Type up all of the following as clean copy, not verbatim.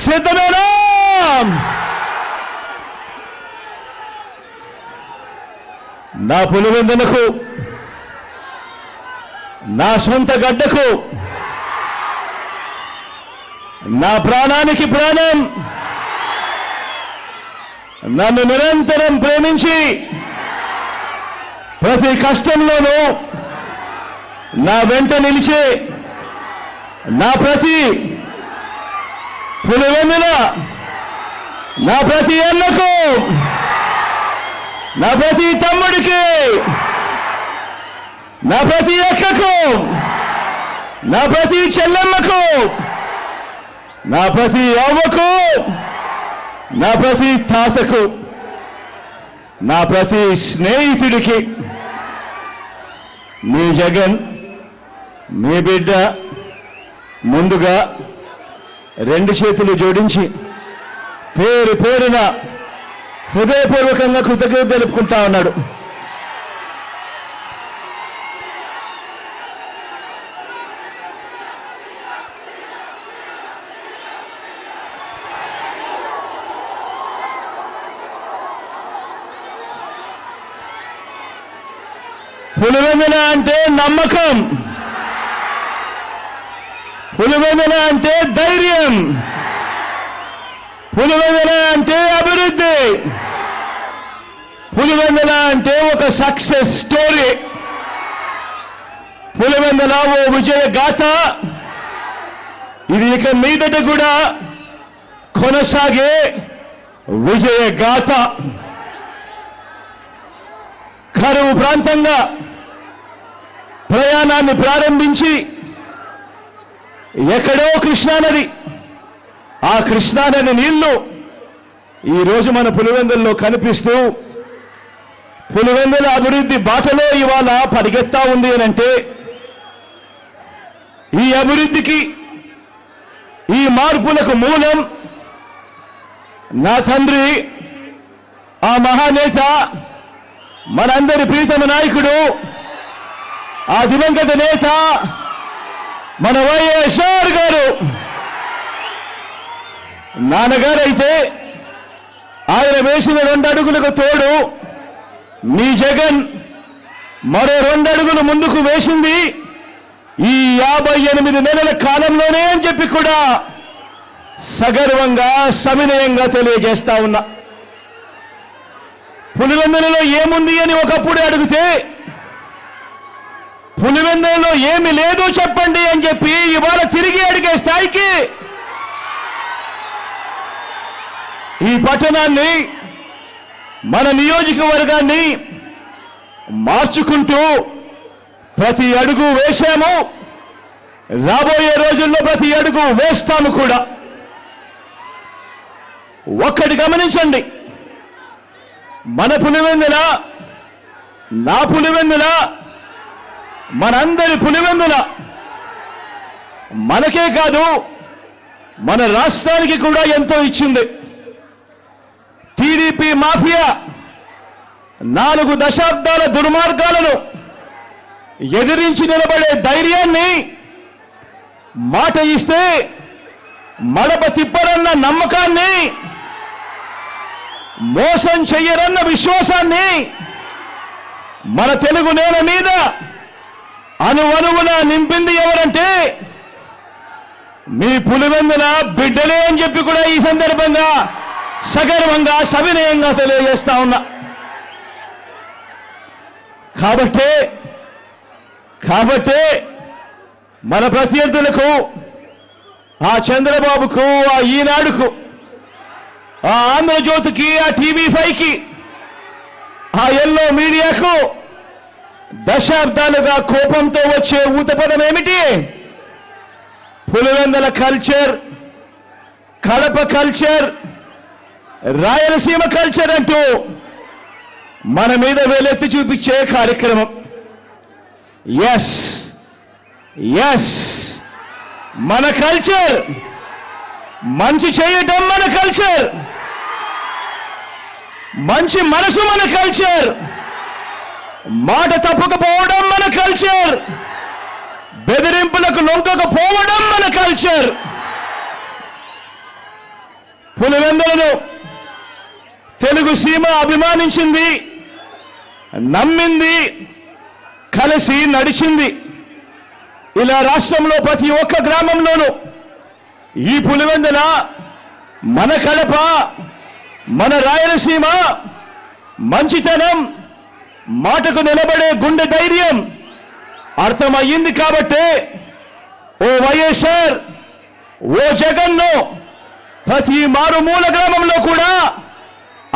సిద్ధమేనా? నా పులివెందులకు, నా సొంత గడ్డకు, నా ప్రాణానికి ప్రాణం, నన్ను నిరంతరం ప్రేమించి ప్రతి కష్టంలోనూ నా వెంట నిలిచే నా ప్రతి పులివెందుల, నా ప్రతి అన్నకు, నా ప్రతి తమ్ముడికి, నా ప్రతి అక్కకు, నా ప్రతి చెల్లెమ్మకు, నా ప్రతి అవ్వకు, నా ప్రతి తాతకు, నా ప్రతి స్నేహితుడికి మీ జగన్, మీ బిడ్డ ముందుగా రెండు చేతులు జోడించి పేరు పేరున హృదయపూర్వకంగా కృతజ్ఞత తెలుపుకుంటా ఉన్నాడు. పులివెందుల అంటే నమ్మకం, పులివెందుల అంటే ధైర్యం, పులివెందుల అంటే అభివృద్ధి, పులివెందుల అంటే ఒక సక్సెస్ స్టోరీ, పులివెందుల ఓ విజయ గాథ. ఇది ఇక మీదట కూడా కొనసాగే విజయ గాథ. కరువు ప్రాంతంగా ప్రయాణాన్ని ప్రారంభించి ఎక్కడో కృష్ణానది, ఆ కృష్ణానది నీళ్లు ఈరోజు మన పులివెందుల్లో కనిపిస్తూ పులివెందుల అభివృద్ధి బాటలో ఇవాళ పరిగెత్తా ఉంది అనంటే, ఈ అభివృద్ధికి, ఈ మార్పులకు మూలం నా తండ్రి, ఆ మహానేత, మనందరి ప్రీతమ నాయకుడు, ఆ దివంగత నేత మన వైఎస్ఆర్ గారు. నాన్నగారైతే ఆయన వేసిన 2 అడుగులకు తోడు మీ జగన్ మరో 2 అడుగులు ముందుకు వేసింది ఈ 58 నెలల కాలంలోనే అని చెప్పి కూడా సగర్వంగా, సవినయంగా తెలియజేస్తా ఉన్నా. పులివెందులలో ఏముంది అని ఒకప్పుడు అడిగితే, పులివెందులలో ఏమి లేదు చెప్పండి అని చెప్పి ఇవాళ తిరిగి అడిగే స్థాయికి ఈ పట్టణాన్ని, మన నియోజకవర్గాన్ని మార్చుకుంటూ ప్రతి అడుగు వేశాము. రాబోయే రోజుల్లో ప్రతి అడుగు వేస్తాము కూడా. ఒక్కటి గమనించండి, మన పులివెందుల, నా పులివెందుల, మనందరి పులివెందుల మనకే కాదు మన రాష్ట్రానికి కూడా ఎంతో ఇచ్చింది. టీడీపీ మాఫియా 4 దశాబ్దాల దుర్మార్గాలను ఎదిరించి నిలబడే ధైర్యాన్ని, మాట ఇస్తే మడప తిప్పరన్న నమ్మకాన్ని, మోసం చెయ్యరన్న విశ్వాసాన్ని మన తెలుగు నేల మీద అణువణువున నింపింది ఎవరంటే మీ పులివెందుల బిడ్డలే అని చెప్పి కూడా ఈ సందర్భంగా సగర్వంగా, సవినయంగా తెలియజేస్తా ఉన్నా. కాబట్టే మన ప్రత్యర్థులకు, ఆ చంద్రబాబుకు, ఆ ఈనాడుకు, ఆ ఆంధ్రజ్యోతికి, ఆ టీవీ5కి, ఆ ఎల్లో మీడియాకు దశాబ్దాలుగా కోపంతో వచ్చే ఊతపదం ఏమిటి? Pulivendula culture, Kadapa culture, Rayalaseema culture అంటూ మన మీద వేలెత్తి చూపించే కార్యక్రమం. ఎస్, మన కల్చర్, మంచి చేయటం మన కల్చర్, మంచి మనసు మన కల్చర్, మాట తప్పకపోవడం మన కల్చర్, బెదిరింపులకు లొంగకపోవడం మన కల్చర్. పులివెందులను తెలుగు సీమ అభిమానించింది, నమ్మింది, కలిసి నడిచింది. ఇలా రాష్ట్రంలో ప్రతి ఒక్క గ్రామంలోనూ ఈ పులివెందుల, మన కడప, మన రాయలసీమ మంచితనం, మాటకు నిలబడే గుండె ధైర్యం అర్థమయ్యింది. కాబట్టి ఓ వైఎస్ఆర్, ఓ జగన్ను ప్రతి మారుమూల గ్రామంలో కూడా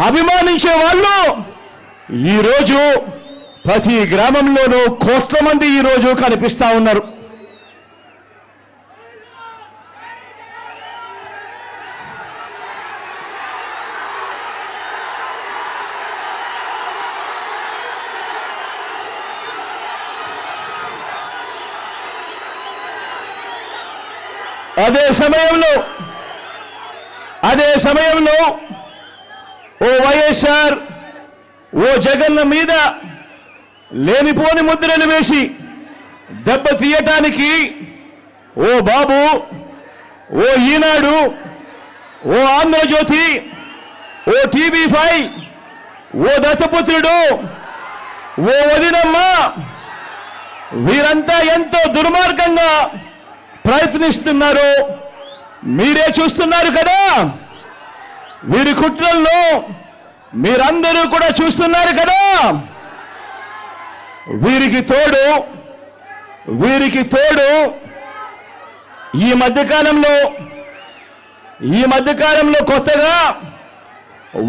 అభిమానించే వాళ్ళు ఈరోజు ప్రతి గ్రామంలోనూ కోట్ల మంది ఈరోజు కనిపిస్తా ఉన్నారు. అదే సమయంలో ఓ వైఎస్ఆర్, ఓ జగన్ మీద లేనిపోని ముద్రలు వేసి దెబ్బ తీయటానికి ఓ బాబు, ఓ ఈనాడు, ఓ ఆంధ్రజ్యోతి, ఓ టీవీ5, ఓ దత్తపుత్రుడు, ఓ వదినమ్మ, వీరంతా ఎంతో దుర్మార్గంగా ప్రయత్నిస్తున్నారు. మీరే చూస్తున్నారు కదా. వీరి కుట్రల్లో మీరందరూ కూడా చూస్తున్నారు కదా. వీరికి తోడు ఈ మధ్యకాలంలో కొత్తగా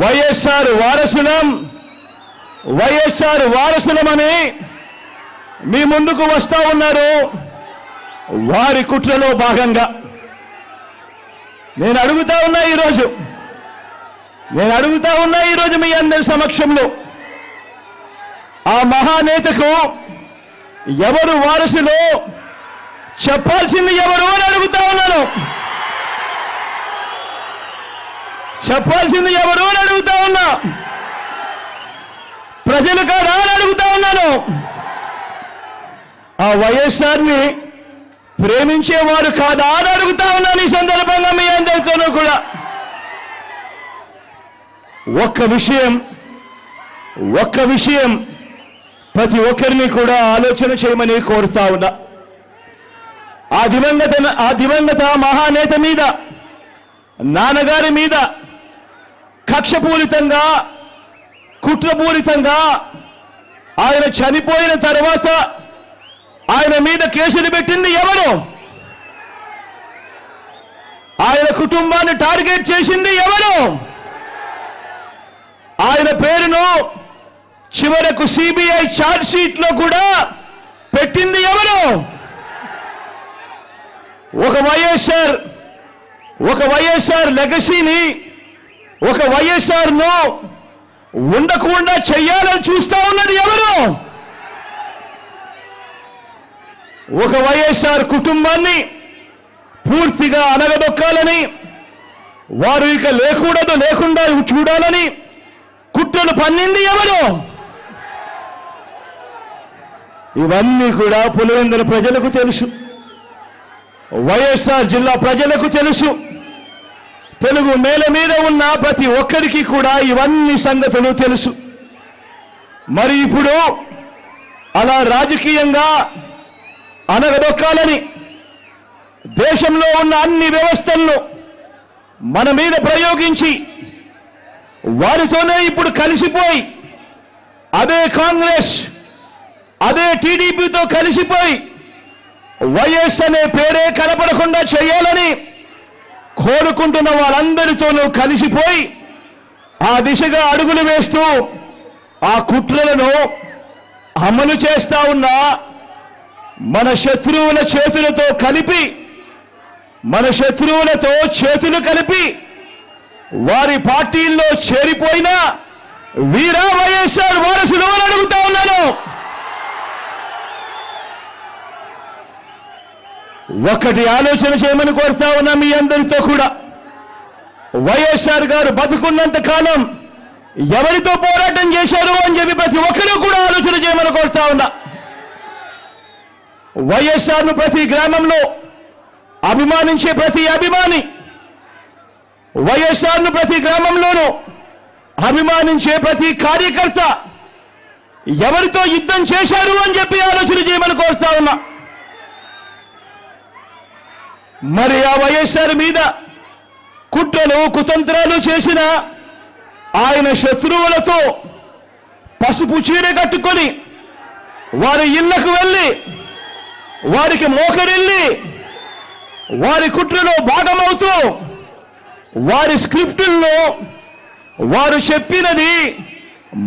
వైఎస్ఆర్ వారసులమని మీ ముందుకు వస్తా ఉన్నారు. వారి కుట్రలో భాగంగా నేను అడుగుతా ఉన్నా ఈరోజు మీ అందరి సమక్షంలో, ఆ మహానేతకు ఎవరు వారసులో చెప్పాల్సింది ఎవరు అని అడుగుతా ఉన్నాను. చెప్పాల్సింది ఎవరు అని అడుగుతా ఉన్నా. ప్రజలు కాదా అని అడుగుతా ఉన్నాను. ఆ వైఎస్ఆర్ని ప్రేమించేవారు కాదా అని అడుగుతా ఉన్నాను. ఈ సందర్భంగా మీ అందరితోనూ కూడా ఒక్క విషయం ప్రతి ఒక్కరిని కూడా ఆలోచన చేయమని కోరుతా ఉన్నా. ఆ దివంగత మహానేత మీద, నాన్నగారి మీద కక్షపూరితంగా, కుట్రపూరితంగా ఆయన చనిపోయిన తర్వాత ఆయన మీద కేసులు పెట్టింది ఎవరు? ఆయన కుటుంబాన్ని టార్గెట్ చేసింది ఎవరు? ఆయన పేరును చివరకు సిబిఐ ఛార్జ్ షీట్లో కూడా పెట్టింది ఎవరు? ఒక వైఎస్ఆర్ లెగసీని, ఒక వైఎస్ఆర్ను ఉండకుండా చెయ్యాలని చూస్తా ఉన్నది ఎవరు? ఒక వైఎస్ఆర్ కుటుంబాన్ని పూర్తిగా అనగదొక్కాలని, వారు ఇక లేకుండా చూడాలని కుట్రలు పన్నింది ఎవరు? ఇవన్నీ కూడా పులివెందుల ప్రజలకు తెలుసు, వైఎస్ఆర్ జిల్లా ప్రజలకు తెలుసు. తెలుగు నేల మీద ఉన్న ప్రతి ఒక్కరికి కూడా ఇవన్నీ సంగతులు తెలుసు. మరి ఇప్పుడు అలా రాజకీయంగా అనగదొక్కాలని దేశంలో ఉన్న అన్ని వ్యవస్థలను మన మీద ప్రయోగించి వారితోనే ఇప్పుడు కలిసిపోయి, అదే కాంగ్రెస్, అదే టీడీపీతో కలిసిపోయి వైఎస్ అనే పేరే కనపడకుండా చేయాలని కోరుకుంటున్న వారందరితోనూ కలిసిపోయి ఆ దిశగా అడుగులు వేస్తూ ఆ కుట్రలను అమలు చేస్తా ఉన్న మన శత్రువుల చేతులతో కలిపి, మన శత్రువులతో చేతులు కలిపి వారి పార్టీల్లో చేరిపోయిన వీరా వైఎస్ఆర్ వారసులు అని అడుగుతా ఉన్నాను. ఒకటి ఆలోచన చేయమని కోరుతా ఉన్నా మీ అందరితో కూడా. వైఎస్ఆర్ గారు బతుకున్నంత కాలం ఎవరితో పోరాటం చేశారు అని చెప్పి ప్రతి ఒక్కరూ కూడా ఆలోచన చేయమని కోరుతా ఉన్నా. వైఎస్ఆర్ను ప్రతి గ్రామంలో అభిమానించే ప్రతి అభిమాని వైఎస్ఆర్ను ప్రతి గ్రామంలోనూ అభిమానించే ప్రతి కార్యకర్త ఎవరితో యుద్ధం చేశారు అని చెప్పి ఆలోచన చేయమని కోరుతా ఉన్నా. మరి ఆ వైఎస్ఆర్ మీద కుట్రలు కుతంత్రాలు చేసిన ఆయన శత్రువులతో పసుపు చీర కట్టుకొని వారి ఇళ్లకు వెళ్ళి వారికి మోకరిల్లి వారి కుట్రలో భాగమవుతూ వారి స్క్రిప్టుల్లో వారు చెప్పినది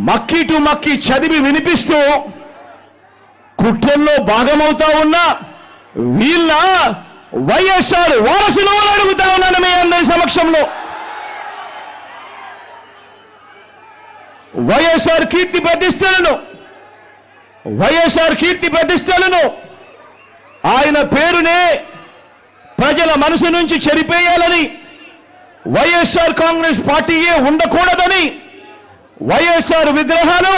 మక్కి టు మక్కి చదివి వినిపిస్తూ కుట్రల్లో భాగమవుతా ఉన్న వీళ్ళ వైఎస్ఆర్ వారసులు అని అడుగుతా ఉన్నాను మీ అందరి సమక్షంలో. వైఎస్ఆర్ కీర్తి ప్రతిష్టలను ఆయన పేరునే ప్రజల మనసు నుంచి చెరిపేయాలని, వైఎస్ఆర్ కాంగ్రెస్ పార్టీయే ఉండకూడదని, వైఎస్ఆర్ విగ్రహాలు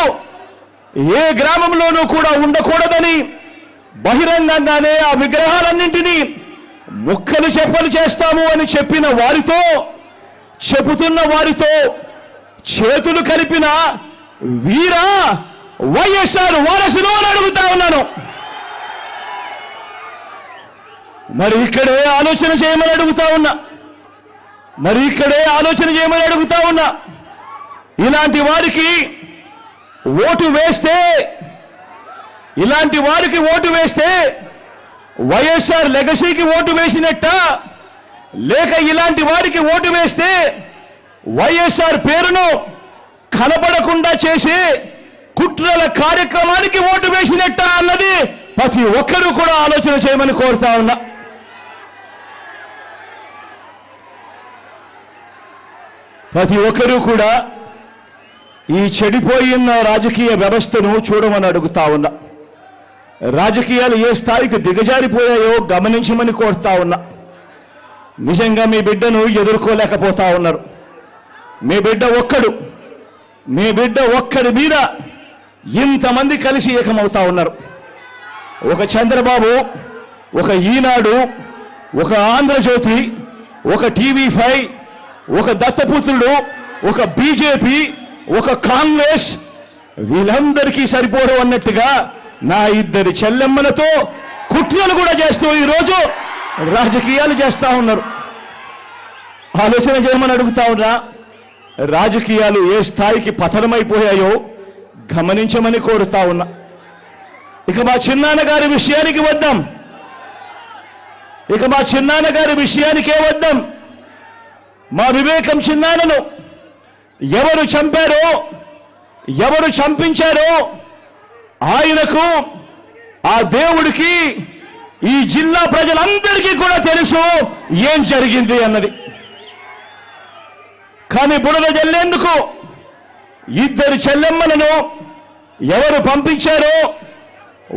ఏ గ్రామంలోనూ కూడా ఉండకూడదని బహిరంగంగానే ఆ విగ్రహాలన్నింటినీ ముక్కలు చెప్పలు చేస్తాము అని చెప్పిన వారితో, చెబుతున్న వారితో చేతులు కలిపిన వీరా వైఎస్ఆర్ వారసులు అని అడుగుతా ఉన్నాను. మరి ఇక్కడే ఆలోచన చేయమని అడుగుతా ఉన్నా. ఇలాంటి వారికి ఓటు వేస్తే వైఎస్ఆర్ లెగసీకి ఓటు వేసినట్ట, లేక ఇలాంటి వారికి ఓటు వేస్తే వైఎస్ఆర్ పేరును కనబడకుండా చేసే కుట్రల కార్యక్రమానికి ఓటు వేసినట్ట అన్నది ప్రతి ఒక్కరూ కూడా ఆలోచన చేయమని కోరుతా ఉన్నా. ప్రతి ఒక్కరూ కూడా ఈ చెడిపోయిన రాజకీయ వ్యవస్థను చూడమని అడుగుతా ఉన్నా. రాజకీయాలు ఏ స్థాయికి దిగజారిపోయాయో గమనించమని కోరుతా ఉన్నా. నిజంగా మీ బిడ్డను ఎదుర్కోలేకపోతా ఉన్నారు. మీ బిడ్డ ఒక్కడి మీద ఇంతమంది కలిసి ఏకమవుతా ఉన్నారు. ఒక చంద్రబాబు, ఒక ఈనాడు, ఒక ఆంధ్రజ్యోతి, ఒక TV5, ఒక దత్తపుత్రుడు, ఒక బీజేపీ, ఒక కాంగ్రెస్, వీళ్ళందరికీ సరిపోరు అన్నట్టుగా నా ఇద్దరి చెల్లెమ్మలతో కుట్రలు కూడా చేస్తూ ఈరోజు రాజకీయాలు చేస్తా ఉన్నారు. ఆలోచన చేయమని అడుగుతా ఉన్నా. రాజకీయాలు ఏ స్థాయికి పతనమైపోయాయో గమనించమని కోరుతా ఉన్నా. ఇక మా చిన్నాన్నగారి విషయానికే వద్దాం. మా వివేకం చిన్నాన్నను ఎవరు చంపారో, ఎవరు చంపించారో ఆయనకు, ఆ దేవుడికి, ఈ జిల్లా ప్రజలందరికీ కూడా తెలుసు ఏం జరిగింది అన్నది. కానీ బురద జల్లేందుకు ఇద్దరు చెల్లెమ్మలను ఎవరు పంపించారో,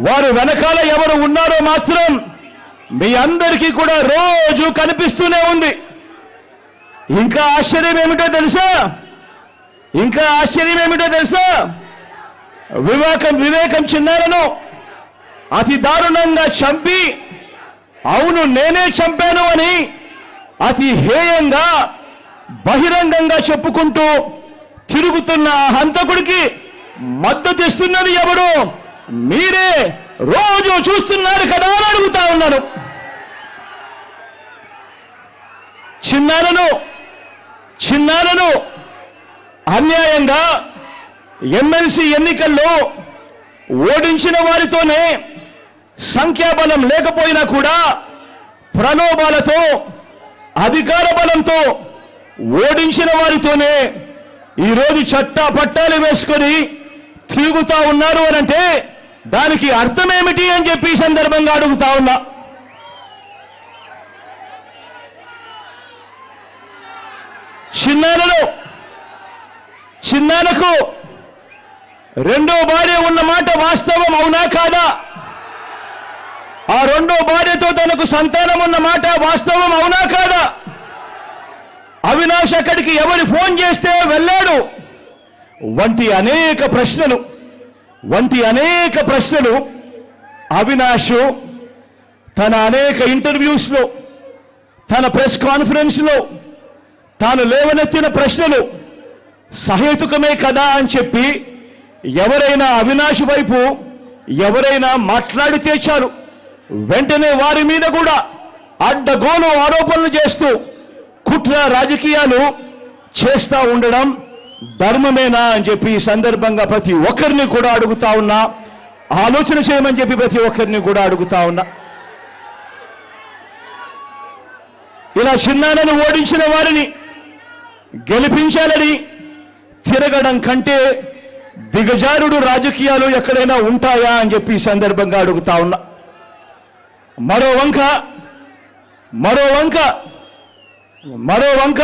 వారు వెనకాల ఎవరు ఉన్నారో మాత్రం మీ అందరికీ కూడా రోజు కనిపిస్తూనే ఉంది. ఇంకా ఆశ్చర్యం ఏమిటో తెలుసా? వివేకం చిన్నారను అతి దారుణంగా చంపి, అవును నేనే చంపాను అని అతి హేయంగా బహిరంగంగా చెప్పుకుంటూ తిరుగుతున్న హంతకుడికి మద్దతు ఇస్తున్నది ఎవరు? మీరే రోజు చూస్తున్నారు కదా అని అడుగుతా ఉన్నాను. చిన్నారను అన్యాయంగా ఎమ్మెల్సీ ఎన్నికల్లో ఓడించిన వారితోనే, సంఖ్యాబలం లేకపోయినా కూడా ప్రలోభాలతో, అధికార బలంతో ఓడించిన వారితోనే ఈరోజు చట్టా పట్టాలు వేసుకొని తిరుగుతా ఉన్నారు అనంటే దానికి అర్థమేమిటి అని చెప్పి సందర్భంగా అడుగుతా ఉన్నా. చిన్నానకు రెండో భార్య ఉన్న మాట వాస్తవం అవునా కాదా? ఆ రెండో భార్యతో తనకు సంతానం ఉన్న మాట వాస్తవం అవునా కాదా? అవినాష్ అక్కడికి ఎవరు ఫోన్ చేస్తే వెళ్ళాడు వంటి అనేక ప్రశ్నలు అవినాష్ తన అనేక ఇంటర్వ్యూస్లో, తన ప్రెస్ కాన్ఫరెన్స్లో, తాను లేవనెత్తిన ప్రశ్నలు సహేతుకమే కదా అని చెప్పి ఎవరైనా అవినాష్ వైపు ఎవరైనా మాట్లాడితే చాలు వెంటనే వారి మీద కూడా అడ్డగోలు ఆరోపణలు చేస్తూ కుట్ర రాజకీయాలు చేస్తూ ఉండడం ధర్మమేనా అని చెప్పి ఈ సందర్భంగా ప్రతి ఒక్కరిని కూడా అడుగుతా ఉన్నా, ఆలోచన చేయమని చెప్పి ప్రతి ఒక్కరిని కూడా అడుగుతా ఉన్నా. ఇలా చిన్నాన్నను ఓడించిన వారిని గెలిపించాలని తిరగడం కంటే దిగజారుడు రాజకీయాలు ఎక్కడైనా ఉంటాయా అని చెప్పి ఈ సందర్భంగా అడుగుతా ఉన్నా. మరో వంక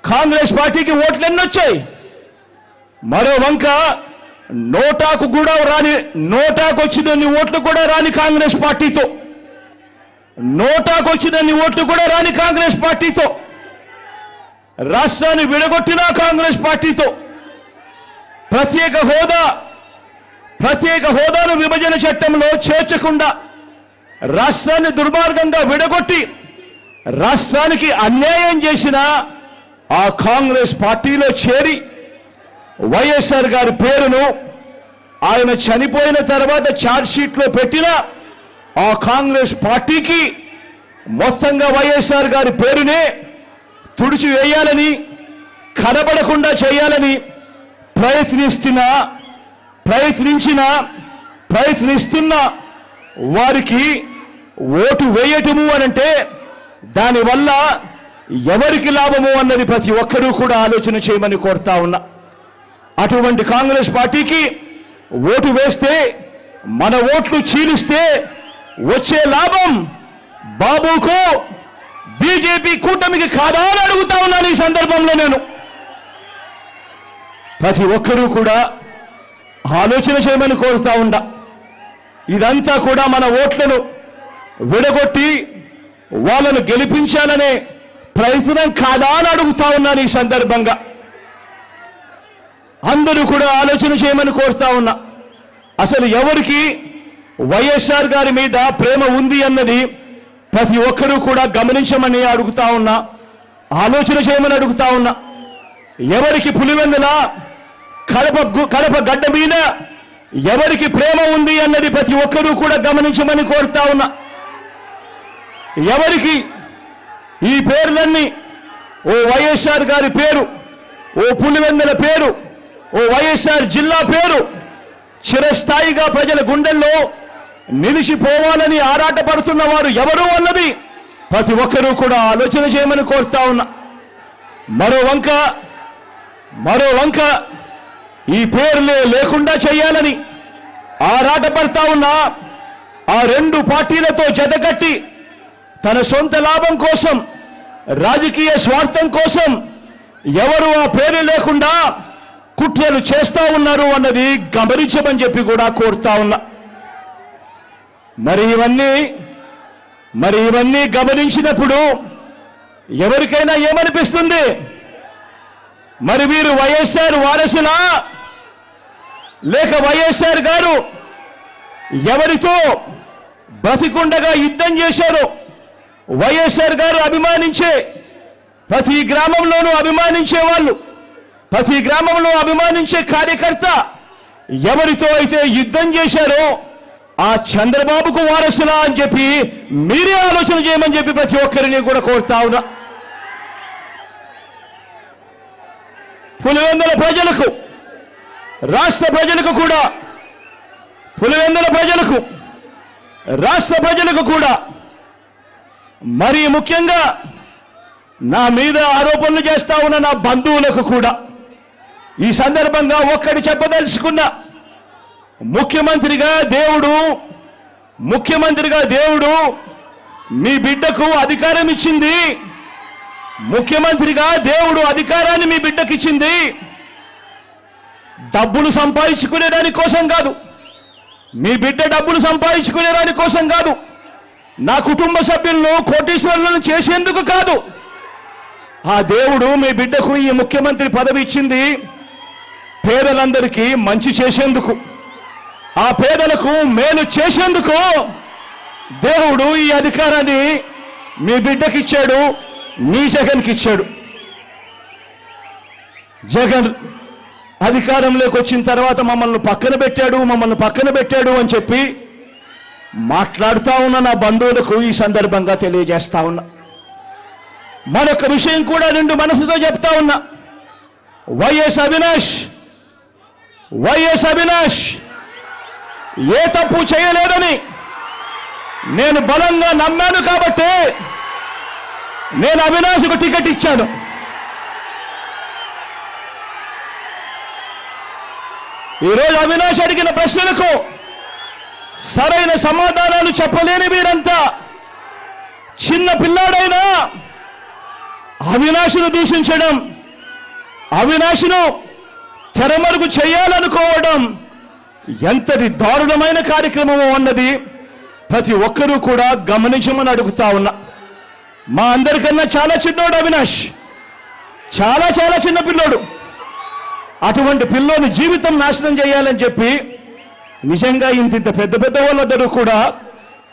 కాంగ్రెస్ పార్టీకి ఓట్లు ఎన్నొచ్చాయి, మరో వంక నోటాకు వచ్చినన్ని ఓట్లు కూడా రాని కాంగ్రెస్ పార్టీతో, నోటాకొచ్చినన్ని ఓట్లు కూడా రాని కాంగ్రెస్ పార్టీతో, రాష్ట్రాన్ని విడగొట్టిన కాంగ్రెస్ పార్టీతో, ప్రత్యేక హోదాను విభజన చట్టంలో చేర్చకుండా రాష్ట్రాన్ని దుర్మార్గంగా విడగొట్టి రాష్ట్రానికి అన్యాయం చేసిన ఆ కాంగ్రెస్ పార్టీలో చేరి వైఎస్ఆర్ గారి పేరును ఆయన చనిపోయిన తర్వాత ఛార్జ్షీట్లో పెట్టిన ఆ కాంగ్రెస్ పార్టీకి మొత్తంగా వైఎస్ఆర్ గారి పేరునే తుడిచివేయాలని, కనబడకుండా చేయాలని ప్రయత్నిస్తున్న వారికి ఓటు వేయటము అనంటే దానివల్ల ఎవరికి లాభము అన్నది ప్రతి ఒక్కరూ కూడా ఆలోచన చేయమని కోరుతా ఉన్నా. అటువంటి కాంగ్రెస్ పార్టీకి ఓటు వేస్తే, మన ఓట్లు చీలిస్తే వచ్చే లాభం బాబుకు బీజేపీ కూటమికి కాదా అని అడుగుతా ఉన్నాను. ఈ సందర్భంలో నేను ప్రతి ఒక్కరూ కూడా ఆలోచన చేయమని కోరుతా ఉన్నా. ఇదంతా కూడా మన ఓట్లను విడగొట్టి వాళ్ళను గెలిపించాలనే ప్రయత్నం కాదా అని అడుగుతా ఉన్నాను. ఈ సందర్భంగా అందరూ కూడా ఆలోచన చేయమని కోరుతా ఉన్నా. అసలు ఎవరికి వైఎస్ఆర్ గారి మీద ప్రేమ ఉంది అన్నది ప్రతి ఒక్కరూ కూడా గమనించమని అడుగుతా ఉన్నా, ఆలోచన చేయమని అడుగుతా ఉన్నా. ఎవరికి పులివెందుల కడప గడ్డ మీద ఎవరికి ప్రేమ ఉంది అన్నది ప్రతి ఒక్కరూ కూడా గమనించమని కోరుతా ఉన్నా. ఎవరికి ఈ పేర్లన్నీ, ఓ వైఎస్ఆర్ గారి పేరు, ఓ పులివెందుల పేరు, ఓ వైఎస్ఆర్ జిల్లా పేరు చిరస్థాయిగా ప్రజల గుండెల్లో నిలిచిపోవాలని ఆరాటపడుతున్న వారు ఎవరు అన్నది ప్రతి ఒక్కరూ కూడా ఆలోచన చేయమని కోరుతా ఉన్నా. మరో వంక ఈ పేర్లే లేకుండా చేయాలని ఆరాటపడతా ఉన్నా ఆ రెండు పార్టీలతో జతకట్టి తన సొంత లాభం కోసం, రాజకీయ స్వార్థం కోసం ఎవరు ఆ పేరు లేకుండా కుట్రలు చేస్తా ఉన్నారు అన్నది గమనించమని చెప్పి కూడా కోరుతా ఉన్నా. మరి ఇవన్నీ గమనించినప్పుడు ఎవరికైనా ఏమనిపిస్తుంది? మరి వీరు వైఎస్ఆర్ వారసులా, లేక వైఎస్ఆర్ గారు ఎవరితో బ్రతికుండగా యుద్ధం చేశారో, వైఎస్ఆర్ గారు అభిమానించే ప్రతి గ్రామంలోనూ అభిమానించే వాళ్ళు, ప్రతి గ్రామంలో అభిమానించే కార్యకర్త ఎవరితో అయితే యుద్ధం చేశారో ఆ చంద్రబాబుకు వారసులా అని చెప్పి మీరే ఆలోచన చేయమని చెప్పి ప్రతి ఒక్కరిని కూడా కోరుతా ఉన్నా. పులివెందుల ప్రజలకు, రాష్ట్ర ప్రజలకు కూడా, పులివెందుల ప్రజలకు, రాష్ట్ర ప్రజలకు కూడా, మరీ ముఖ్యంగా నా మీద ఆరోపణలు చేస్తా ఉన్న నా బంధువులకు కూడా ఈ సందర్భంగా ఒక్కటి చెప్పదలుచుకున్నా. ముఖ్యమంత్రిగా దేవుడు మీ బిడ్డకు అధికారం ఇచ్చింది. ముఖ్యమంత్రిగా దేవుడు అధికారాన్ని మీ బిడ్డకి ఇచ్చింది డబ్బులు సంపాదించుకునే దాని కోసం కాదు, మీ బిడ్డ డబ్బులు సంపాదించుకునే దాని కోసం కాదు, నా కుటుంబ సభ్యులను కోటీశ్వరులను చేసేందుకు కాదు. ఆ దేవుడు మీ బిడ్డకు ఈ ముఖ్యమంత్రి పదవి ఇచ్చింది పేదలందరికీ మంచి చేసేందుకు, ఆ పేదలకు మేలు చేసేందుకు దేవుడు ఈ అధికారాన్ని మీ బిడ్డకిచ్చాడు. నీ జగన్కి ఇచ్చాడు. జగన్ అధికారంలోకి వచ్చిన తర్వాత మమ్మల్ని పక్కన పెట్టాడు అని చెప్పి మాట్లాడుతా ఉన్న నా బంధువులకు ఈ సందర్భంగా తెలియజేస్తా ఉన్నా. మరొక విషయం కూడా నిండు మనసుతో చెప్తా ఉన్నా. వైఎస్ అవినాష్ ఏ తప్పు చేయలేదని నేను బలంగా నమ్మాను కాబట్టి నేను అవినాష్కు టికెట్ ఇచ్చాను. ఈరోజు అవినాష్ అడిగిన ప్రశ్నలకు సరైన సమాధానాలు చెప్పలేని మీరంతా చిన్న పిల్లాడైనా అవినాష్ను దూషించడం, అవినాష్ను తెరమరుగు చేయాలనుకోవడం ఎంతటి దారుణమైన కార్యక్రమం అన్నది ప్రతి ఒక్కరూ కూడా గమనించమని అడుగుతా ఉన్నా. మా అందరికన్నా చాలా చిన్నోడు అవినాష్, చాలా చిన్న పిల్లోడు. అటువంటి పిల్లోని జీవితం నాశనం చేయాలని చెప్పి నిజంగా ఇంత పెద్ద వాళ్ళందరూ కూడా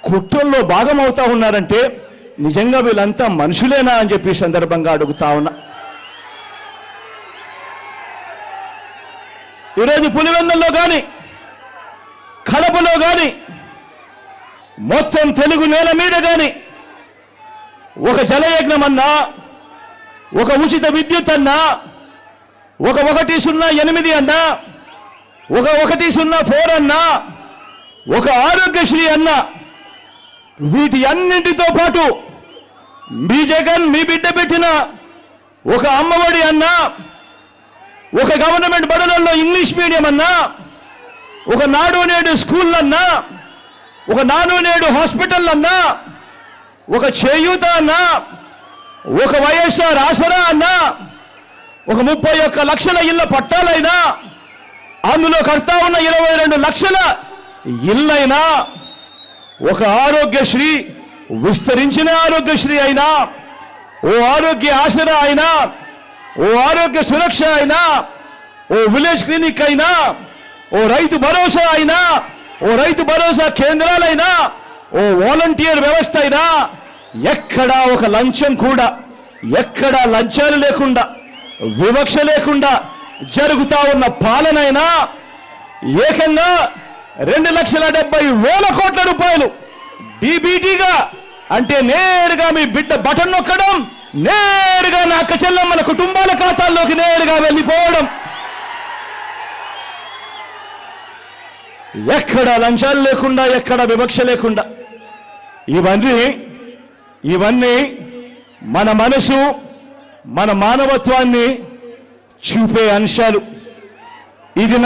కుట్రల్లో భాగం అవుతా ఉన్నారంటే నిజంగా వీళ్ళంతా మనుషులేనా అని చెప్పి సందర్భంగా అడుగుతా ఉన్నా. ఈరోజు పులివెందుల్లో కానీ కడపలో కానీ మొత్తం తెలుగు నేల మీద కానీ ఒక జలయజ్ఞం అన్నా, ఒక ఉచిత విద్యుత్ అన్నా, ఒక 108 అన్నా, ఒక 104 అన్నా, ఒక ఆరోగ్యశ్రీ అన్నా, వీటి అన్నింటితో పాటు మీ జగన్ మీ బిడ్డ పెట్టిన ఒక అమ్మఒడి అన్నా, ఒక గవర్నమెంట్ బడులలో ఇంగ్లీష్ మీడియం అన్నా, ఒక నాడు నేడు స్కూల్ అన్నా, ఒక నాడు నేడు హాస్పిటల్ అన్నా, ఒక చేయూత అన్నా, ఒక వైఎస్ఆర్ ఆసరా అన్నా, ఒక 31 లక్షల ఇళ్ల పట్టాలైనా, అందులో కడతా ఉన్న 22 లక్షల ఇళ్ళైనా, ఒక ఆరోగ్యశ్రీ విస్తరించిన ఆరోగ్యశ్రీ అయినా, ఓ ఆరోగ్య ఆసరా అయినా, ఓ ఆరోగ్య సురక్ష అయినా, ఓ విలేజ్ క్లినిక్ అయినా, ఓ రైతు భరోసా అయినా, ఓ రైతు భరోసా కేంద్రాలైనా, ఓ వాలంటీర్ వ్యవస్థ అయినా, ఎక్కడా ఒక లంచం కూడా, ఎక్కడా లంచాలు లేకుండా, వివక్ష లేకుండా జరుగుతా ఉన్న పాలనైనా ఏకంగా 2,70,000 కోట్ల రూపాయలు డీబీటీగా, అంటే నేరుగా మీ బిడ్డ బటన్ నొక్కడం, నేరుగా నా అక్క చెల్లెమ్మల కుటుంబాల ఖాతాల్లోకి నేరుగా వెళ్ళిపోవడం, ఎక్కడ లంచాలు లేకుండా, ఎక్కడ వివక్ష లేకుండా, ఇవన్నీ మన మనసు, మన మానవత్వాన్ని చూపే అంశాలు. ఇది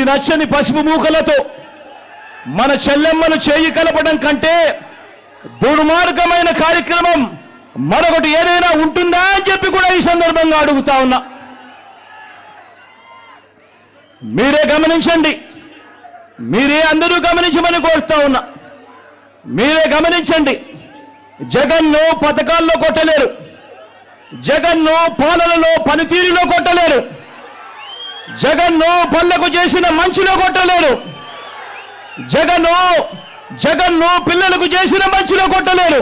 నచ్చని పసుపు మూకలతో మన చెల్లెమ్మలు చేయి కలపడం కంటే దుర్మార్గమైన కార్యక్రమం మరొకటి ఏదైనా ఉంటుందా అని చెప్పి కూడా ఈ సందర్భంగా అడుగుతా ఉన్నా. మీరే గమనించండి, మీరే అందరూ గమనించమని కోరుతా ఉన్నా. మీరే గమనించండి, జగన్ను పథకాల్లో కొట్టలేరు, జగన్ను పాలనలో పనితీరులో కొట్టలేరు, జగన్ను పళ్లకు చేసిన మంచిలో కొట్టలేరు, జగన్ను పిల్లలకు చేసిన మంచిలో కొట్టలేరు,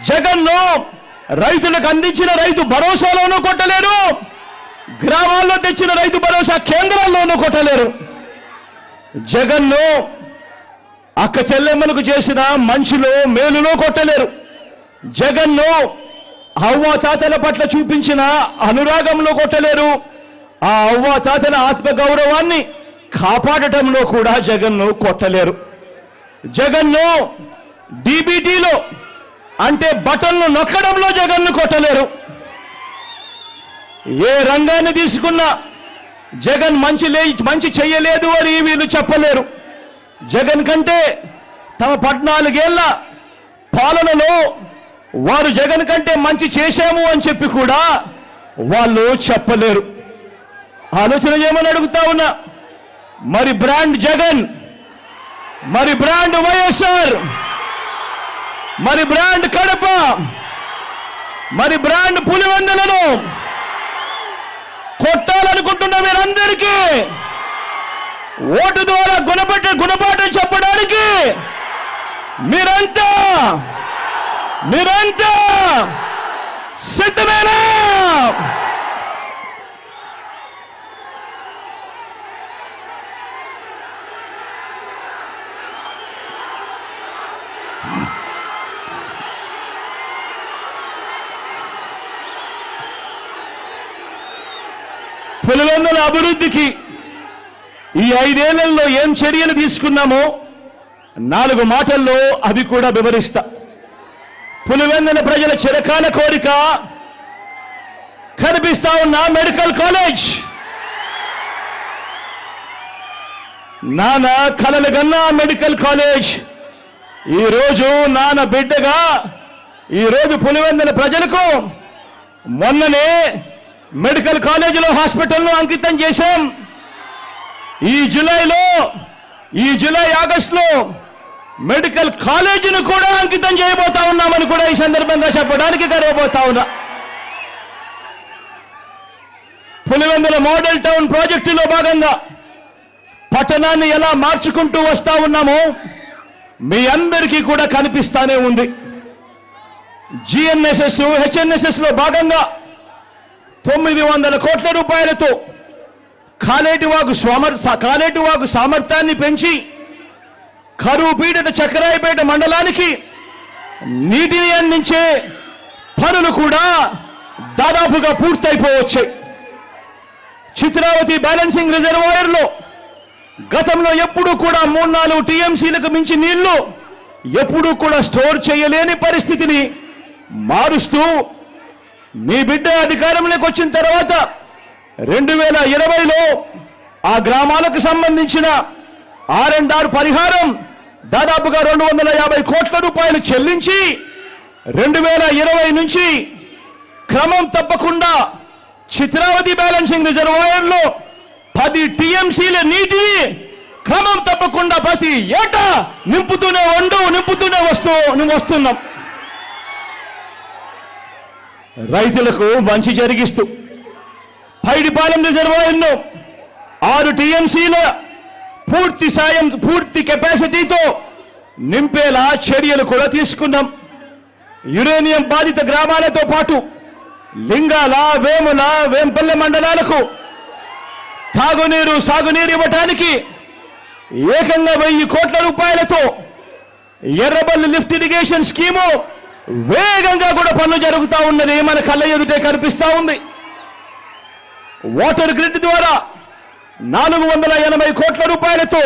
జగన్ను రైతులకు అందించిన రైతు భరోసాలోనూ కొట్టలేరు, గ్రామాల్లో తెచ్చిన రైతు భరోసా కేంద్రాల్లోనూ కొట్టలేరు. జగన్ను అక్క చెల్లెమ్మలకు చేసిన మంచిలో మేలులో కొట్టలేరు. జగన్ను అవ్వా తాతల పట్ల చూపించిన అనురాగంలో కొట్టలేరు. ఆ అవ్వా తాతల ఆత్మగౌరవాన్ని కాపాడటంలో కూడా జగన్ను కొట్టలేరు. జగన్ను డీబీటీలో, అంటే బటన్ను నొక్కడంలో జగన్ను కొట్టలేరు. ఏ రంగాన్ని తీసుకున్నా జగన్ మంచి చెయ్యలేదు అని వీళ్ళు చెప్పలేరు. జగన్ కంటే తమ 14 ఏళ్ల పాలనలో వారు జగన్ కంటే మంచి చేశాము అని చెప్పి కూడా వాళ్ళు చెప్పలేరు. ఆలోచన చేయమని అడుగుతా ఉన్నా. మరి బ్రాండ్ జగన్, మరి బ్రాండ్ వైఎస్ఆర్, మరి బ్రాండ్ కడప, మరి బ్రాండ్ పులివెందులను కొట్టాలనుకుంటున్న మీరందరికీ ఓటు ద్వారా గుణపాఠం చెప్పడానికి మీరంతా మీరంతా సిద్ధమేనా? పులివెందుల అభివృద్ధికి ఈ 5 ఏళ్లలో ఏం చర్యలు తీసుకున్నామో 4 మాటల్లో అవి కూడా వివరిస్తా. పులివెందుల ప్రజల చిరకాల కోరిక కనిపిస్తా ఉన్న మెడికల్ కాలేజ్. నాన్న కలలు గన్నా మెడికల్ కాలేజ్ ఈరోజు నాన్న బిడ్డగా ఈరోజు పులివెందుల ప్రజలకు మొన్ననే మెడికల్ కాలేజీలో హాస్పిటల్ను అంకితం చేశాం. ఈ జూలై ఆగస్టులో మెడికల్ కాలేజీని కూడా అంకితం చేయబోతా ఉన్నామని కూడా ఈ సందర్భంగా చెప్పడానికి గర్వపోతా ఉన్నా. పులివెందుల మోడల్ టౌన్ ప్రాజెక్టులో భాగంగా పట్టణాన్ని ఎలా మార్చుకుంటూ వస్తా ఉన్నామో మీ అందరికీ కూడా కనిపిస్తానే ఉంది. జిఎన్ఎస్ఎస్ హెచ్ఎన్ఎస్ఎస్ లో భాగంగా 900 కోట్ల రూపాయలతో కాలేటివాగు సామర్థ్యాన్ని పెంచి కరువు పీడిత చక్రాయపేట మండలానికి నీటిని అందించే పనులు కూడా దాదాపుగా పూర్తయిపోవచ్చాయి. చిత్రావతి బ్యాలెన్సింగ్ రిజర్వాయర్లో గతంలో ఎప్పుడూ కూడా 3-4 టీఎంసీలకు మించి నీళ్లు ఎప్పుడూ కూడా స్టోర్ చేయలేని పరిస్థితిని మారుస్తూ మీ బిడ్డ అధికారంలోకి వచ్చిన తర్వాత 2020లో ఆ గ్రామాలకు సంబంధించిన R&R పరిహారం దాదాపుగా 250 కోట్ల రూపాయలు చెల్లించి 2020 నుంచి క్రమం తప్పకుండా చిత్రావతి బ్యాలెన్సింగ్ రిజర్వాయర్లో 10 టీఎంసీల నీటిని క్రమం తప్పకుండా ప్రతి ఏటా నింపుతూనే వస్తున్నాం. రైతులకు మంచి జరిగిస్తూ పైడిపాలెం రిజర్వాయర్ను 6 టీఎంసీల పూర్తి కెపాసిటీతో నింపేలా చర్యలు కూడా తీసుకున్నాం. యురేనియం బాధిత గ్రామాలతో పాటు లింగాల, వేముల, వేంపల్లె మండలాలకు సాగునీరు ఇవ్వటానికి ఏకంగా 1000 కోట్ల రూపాయలతో ఎర్రబల్లి లిఫ్ట్ ఇరిగేషన్ స్కీము వేగంగా కూడా పనులు జరుగుతూ ఉన్నది మన కళ్ళ ఎదుటే కనిపిస్తా ఉంది. వాటర్ గ్రిడ్ ద్వారా 480 కోట్ల రూపాయలతో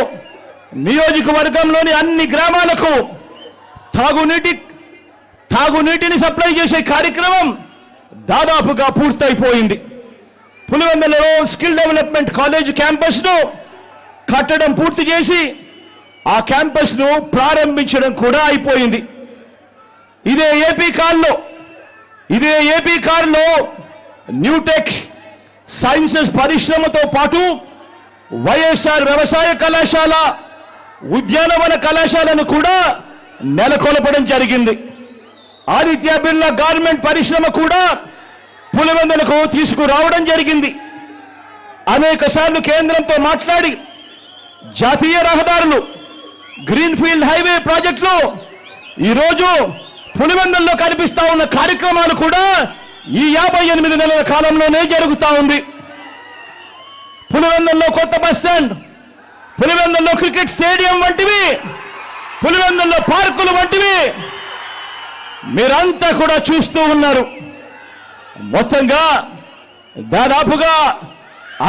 నియోజకవర్గంలోని అన్ని గ్రామాలకు తాగునీటిని సప్లై చేసే కార్యక్రమం దాదాపుగా పూర్తయిపోయింది. పులివెందులలో స్కిల్ డెవలప్మెంట్ కాలేజ్ క్యాంపస్ను కట్టడం పూర్తి చేసి ఆ క్యాంపస్ను ప్రారంభించడం కూడా అయిపోయింది. ఇదే ఏపీ కార్లో న్యూటెక్ సైన్సెస్ పరిశ్రమతో పాటు వైఎస్ఆర్ వ్యవసాయ కళాశాల, ఉద్యానవన కళాశాలను కూడా నెలకొల్పడం జరిగింది. ఆదిత్య బిర్లా గార్మెంట్ పరిశ్రమ కూడా పులివెందులకు తీసుకురావడం జరిగింది. అనేక సార్లు కేంద్రంతో మాట్లాడి జాతీయ రహదారులు, గ్రీన్ఫీల్డ్ హైవే ప్రాజెక్టులు ఈరోజు పులివెందుల్లో కనిపిస్తా ఉన్న కార్యక్రమాలు కూడా ఈ 58 నెలల కాలంలోనే జరుగుతూ ఉంది. పులివెందుల్లో కొత్త బస్ స్టాండ్, పులివెందుల్లో క్రికెట్ స్టేడియం వంటివి, పులివెందుల్లో పార్కులు వంటివి మీరంతా కూడా చూస్తూ ఉన్నారు. మొత్తంగా దాదాపుగా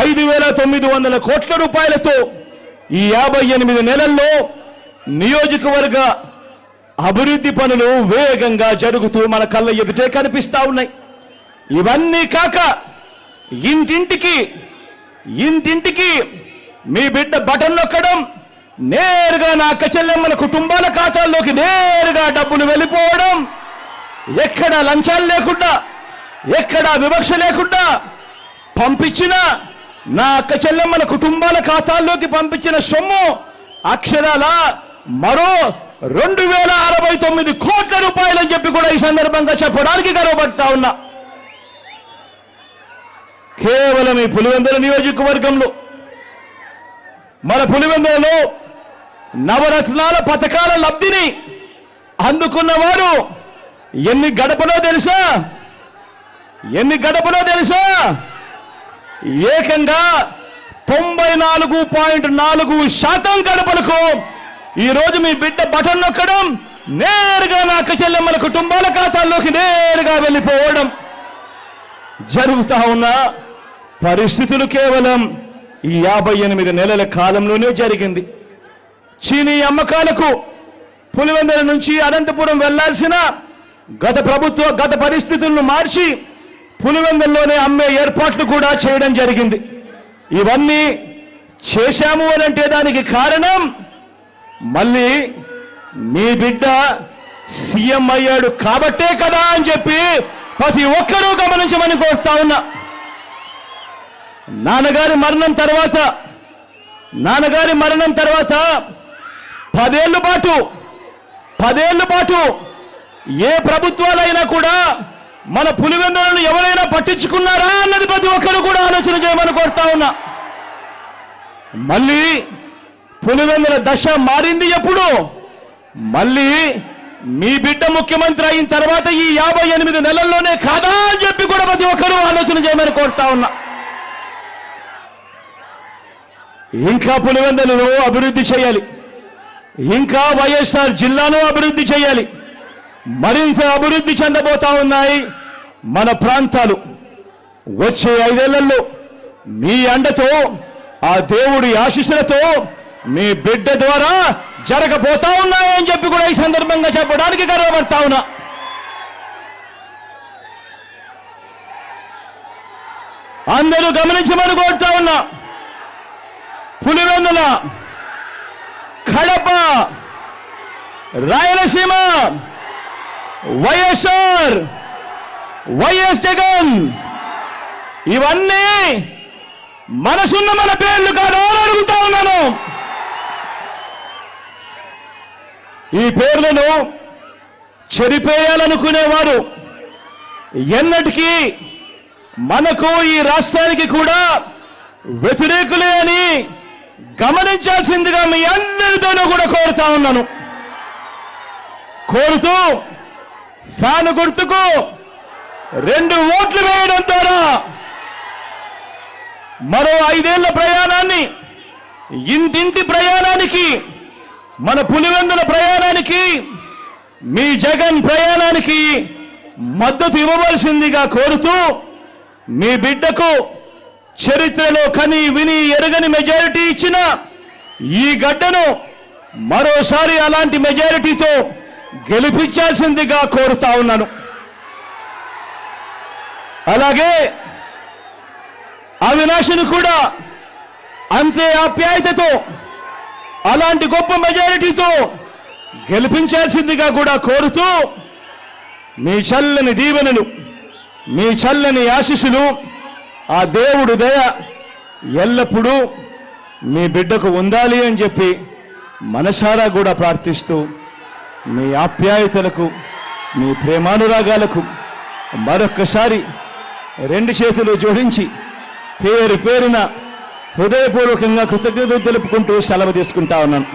5,900 కోట్ల రూపాయలతో ఈ 58 నెలల్లో నియోజకవర్గ అభివృద్ధి పనులు వేగంగా జరుగుతూ మన కళ్ళ ఎదుటే కనిపిస్తా ఉన్నాయి. ఇవన్నీ కాక ఇంటింటికి మీ బిడ్డ బటన్ నొక్కడం, నేరుగా నా అక్క చెల్లెమ్మల కుటుంబాల ఖాతాల్లోకి నేరుగా డబ్బులు వెళ్ళిపోవడం, ఎక్కడా లంచాలు లేకుండా, ఎక్కడా వివక్ష లేకుండా పంపించిన నా అక్క చెల్లెమ్మల కుటుంబాల ఖాతాల్లోకి పంపించిన సొమ్ము అక్షరాల మరో 2,069 కోట్ల రూపాయలని చెప్పి కూడా ఈ సందర్భంగా చెప్పడానికి గర్వపడతా ఉన్నా. కేవలం ఈ పులివెందుల నియోజకవర్గంలో, మన పులివెందులలో నవరత్నాల పథకాల లబ్ధిని అందుకున్న వారు ఎన్ని గడపలో తెలుసా? ఎన్ని గడపలో తెలుసా? ఏకంగా 94.4% గడపలకు ఈరోజు మీ బిడ్డ బటన్ నొక్కడం, నేరుగా నా అక్క చెల్లెమ్మల కుటుంబాల ఖాతాల్లోకి నేరుగా వెళ్ళిపోవడం జరుగుతా ఉన్న పరిస్థితులు కేవలం ఈ 58 నెలల కాలంలోనే జరిగింది. చీనీ అమ్మకాలకు పులివెందుల నుంచి అనంతపురం వెళ్లాల్సిన గత పరిస్థితులను మార్చి పులివెందుల్లోనే అమ్మే ఏర్పాట్లు కూడా చేయడం జరిగింది. ఇవన్నీ చేశాము అనంటే దానికి కారణం మళ్ళీ మీ బిడ్డ సీఎం అయ్యాడు కాబట్టే కదా అని చెప్పి ప్రతి ఒక్కరూ గమనించమని కోరుతా ఉన్నా. నాన్నగారి మరణం తర్వాత 10 ఏళ్ల పాటు ఏ ప్రభుత్వాలైనా కూడా మన పులివెందులను ఎవరైనా పట్టించుకున్నారా అన్నది ప్రతి ఒక్కరు కూడా ఆలోచన చేయమని కోరుతా ఉన్నా. మళ్ళీ పులివెందుల దశ మారింది ఎప్పుడు? మళ్ళీ మీ బిడ్డ ముఖ్యమంత్రి అయిన తర్వాత ఈ 58 నెలల్లోనే కాదా అని చెప్పి కూడా ప్రతి ఒక్కరూ ఆలోచన చేయమని కోరుతా ఉన్నా. ఇంకా పులివెందులను అభివృద్ధి చేయాలి, ఇంకా వైఎస్ఆర్ జిల్లాను అభివృద్ధి చేయాలి. మరింత అభివృద్ధి చెందబోతా ఉన్నాయి మన ప్రాంతాలు. వచ్చే 5 ఏళ్లలో మీ అండతో, ఆ దేవుడి ఆశీస్సులతో మీ బిడ్డ ద్వారా జరగబోతా ఉన్నాయని చెప్పి కూడా ఈ సందర్భంగా చెప్పడానికి గర్వపడతా ఉన్నా. అందరూ గమనించమని కోరుతా ఉన్నా. పులివెందుల, కడప, రాయలసీమ, వైఎస్ఆర్, వైఎస్ జగన్, ఇవన్నీ మనసున్న మన పేర్లు కాదు అని అడుగుతా ఉన్నాను. ఈ పేర్లను చెరిపేయాలనుకునేవారు ఎన్నటికీ మనకు, ఈ రాష్ట్రానికి కూడా వ్యతిరేకులే అని గమనించాల్సిందిగా మీ అందరితోనూ కూడా కోరుతా ఉన్నాను. కోరుతూ ఫ్యాను గుర్తుకు 2 ఓట్లు వేయడం ద్వారా మరో 5 ఏళ్ల ప్రయాణాన్ని, ఇంటింటి ప్రయాణానికి, మన పులివెందుల ప్రయాణానికి, మీ జగన్ ప్రయాణానికి మద్దతు ఇవ్వవలసిందిగా కోరుతూ, మీ బిడ్డకు చరిత్రలో కని విని ఎరగని మెజారిటీ ఇచ్చిన ఈ గడ్డను మరోసారి అలాంటి మెజారిటీతో గెలిపించాల్సిందిగా కోరుతా ఉన్నాను. అలాగే అవినాష్ను కూడా అంతే ఆప్యాయతతో, అలాంటి గొప్ప మెజారిటీతో గెలిపించాల్సిందిగా కూడా కోరుతూ, మీ చల్లని దీవెనలు, మీ చల్లని ఆశీస్సులు, ఆ దేవుడు దయ ఎల్లప్పుడూ మీ బిడ్డకు ఉండాలి అని చెప్పి మనసారా కూడా ప్రార్థిస్తూ, మీ ఆప్యాయతలకు, మీ ప్రేమానురాగాలకు మరొక్కసారి 2 చేతులు జోడించి పేరున హృదయపూర్వకంగా కృతజ్ఞతలు తెలుపుకుంటూ సెలవు తీసుకుంటా ఉన్నాను.